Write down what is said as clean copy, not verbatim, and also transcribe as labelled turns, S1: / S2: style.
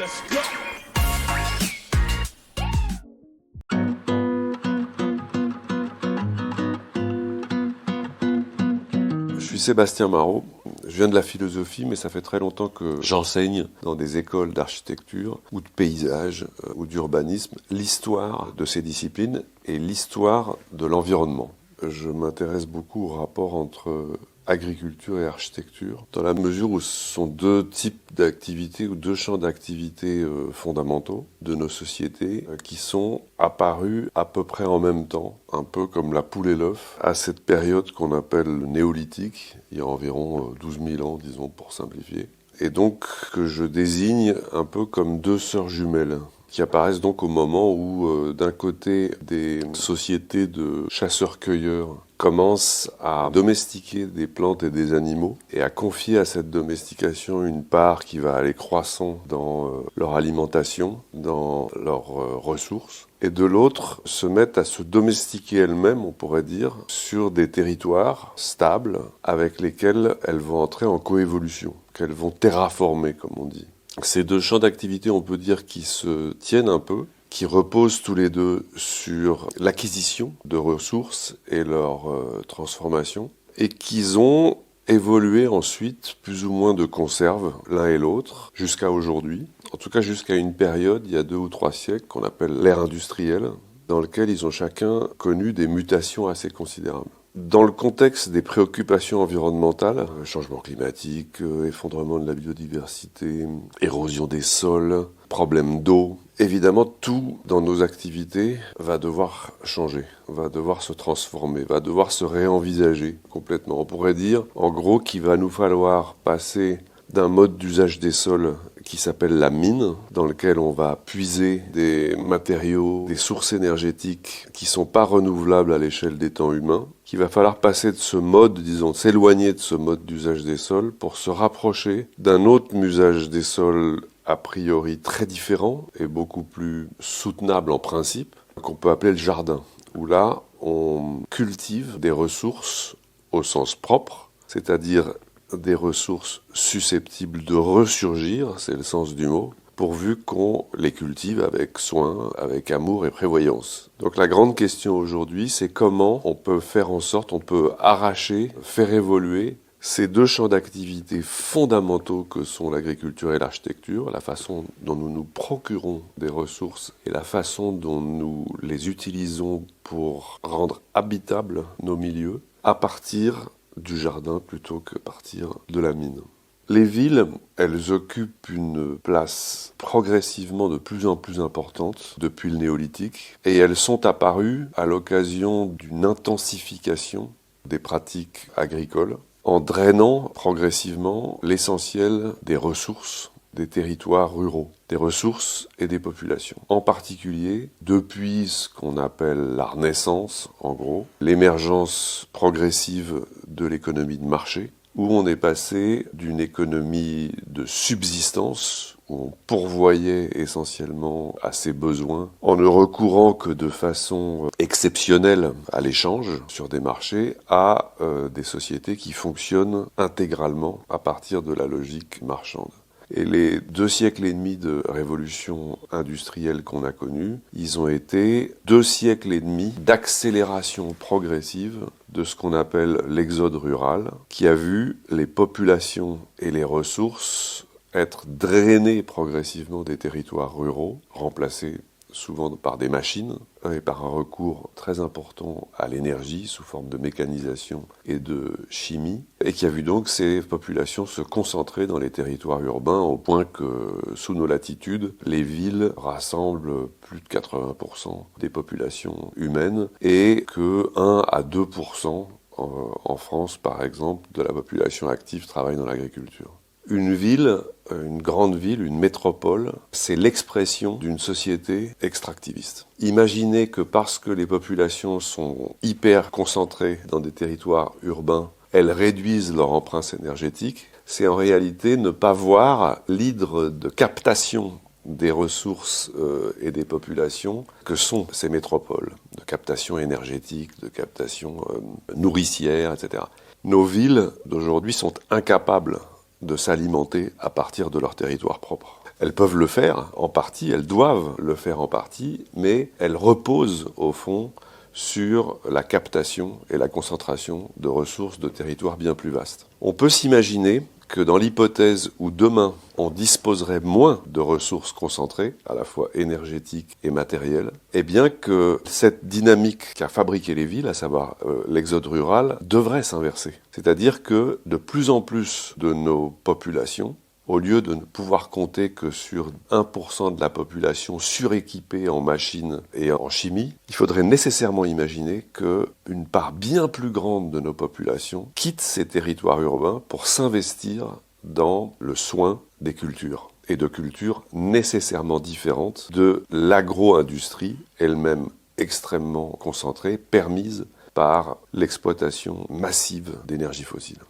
S1: let's go.
S2: Je suis Sébastien Marot, je viens de la philosophie, mais ça fait très longtemps que j'enseigne dans des écoles d'architecture ou de paysage ou d'urbanisme l'histoire de ces disciplines et l'histoire de l'environnement. Je m'intéresse beaucoup au rapport entre agriculture et architecture, dans la mesure où ce sont deux types d'activités ou deux champs d'activités fondamentaux de nos sociétés qui sont apparus à peu près en même temps, un peu comme la poule et l'œuf, à cette période qu'on appelle le néolithique, il y a environ 12 000 ans, disons, pour simplifier, et donc que je désigne un peu comme deux sœurs jumelles, qui apparaissent donc au moment où, d'un côté, des sociétés de chasseurs-cueilleurs commencent à domestiquer des plantes et des animaux et à confier à cette domestication une part qui va aller croissant dans leur alimentation, dans leurs ressources. Et de l'autre, se mettent à se domestiquer elles-mêmes, on pourrait dire, sur des territoires stables avec lesquels elles vont entrer en coévolution, qu'elles vont terraformer, comme on dit. Ces deux champs d'activité, on peut dire, qui se tiennent un peu, qui reposent tous les deux sur l'acquisition de ressources et leur transformation, et qu'ils ont évolué ensuite, plus ou moins de conserve, l'un et l'autre, jusqu'à aujourd'hui. En tout cas, jusqu'à une période, il y a 2 ou 3 siècles, qu'on appelle l'ère industrielle, dans laquelle ils ont chacun connu des mutations assez considérables. Dans le contexte des préoccupations environnementales, changement climatique, effondrement de la biodiversité, érosion des sols, problème d'eau, évidemment tout dans nos activités va devoir changer, va devoir se transformer, va devoir se réenvisager complètement. On pourrait dire en gros qu'il va nous falloir passer d'un mode d'usage des sols qui s'appelle la mine, dans lequel on va puiser des matériaux, des sources énergétiques qui ne sont pas renouvelables à l'échelle des temps humains, qu'il va falloir passer de ce mode, disons, s'éloigner de ce mode d'usage des sols pour se rapprocher d'un autre usage des sols a priori très différent et beaucoup plus soutenable en principe, qu'on peut appeler le jardin, où là, on cultive des ressources au sens propre, c'est-à-dire des ressources susceptibles de ressurgir, c'est le sens du mot, pourvu qu'on les cultive avec soin, avec amour et prévoyance. Donc la grande question aujourd'hui, c'est comment on peut faire en sorte, on peut arracher, faire évoluer ces deux champs d'activité fondamentaux que sont l'agriculture et l'architecture, la façon dont nous nous procurons des ressources et la façon dont nous les utilisons pour rendre habitables nos milieux, à partir du jardin plutôt que partir de la mine. Les villes, elles occupent une place progressivement de plus en plus importante depuis le néolithique et elles sont apparues à l'occasion d'une intensification des pratiques agricoles en drainant progressivement l'essentiel des ressources des territoires ruraux, des ressources et des populations. En particulier, depuis ce qu'on appelle la Renaissance, en gros, l'émergence progressive de l'économie de marché, où on est passé d'une économie de subsistance, où on pourvoyait essentiellement à ses besoins, en ne recourant que de façon exceptionnelle à l'échange sur des marchés, à des sociétés qui fonctionnent intégralement à partir de la logique marchande. Et les 2 siècles et demi de révolution industrielle qu'on a connue, ils ont été 2 siècles et demi d'accélération progressive de ce qu'on appelle l'exode rural, qui a vu les populations et les ressources être drainées progressivement des territoires ruraux, remplacés souvent par des machines et par un recours très important à l'énergie sous forme de mécanisation et de chimie, et qui a vu donc ces populations se concentrer dans les territoires urbains au point que, sous nos latitudes, les villes rassemblent plus de 80% des populations humaines et que 1 à 2% en France, par exemple, de la population active travaille dans l'agriculture. Une ville, une grande ville, une métropole, c'est l'expression d'une société extractiviste. Imaginez que parce que les populations sont hyper concentrées dans des territoires urbains, elles réduisent leur empreinte énergétique, c'est en réalité ne pas voir l'hydre de captation des ressources et des populations que sont ces métropoles, de captation énergétique, de captation nourricière, etc. Nos villes d'aujourd'hui sont incapables de s'alimenter à partir de leur territoire propre. Elles peuvent le faire en partie, elles doivent le faire en partie, mais elles reposent au fond sur la captation et la concentration de ressources de territoires bien plus vastes. On peut s'imaginer que dans l'hypothèse où demain on disposerait moins de ressources concentrées, à la fois énergétiques et matérielles, eh bien que cette dynamique qu'a fabriqué les villes, à savoir l'exode rural, devrait s'inverser. C'est-à-dire que de plus en plus de nos populations, au lieu de ne pouvoir compter que sur 1% de la population suréquipée en machines et en chimie, il faudrait nécessairement imaginer qu'une part bien plus grande de nos populations quitte ces territoires urbains pour s'investir dans le soin des cultures, et de cultures nécessairement différentes de l'agro-industrie, elle-même extrêmement concentrée, permise par l'exploitation massive d'énergie fossile.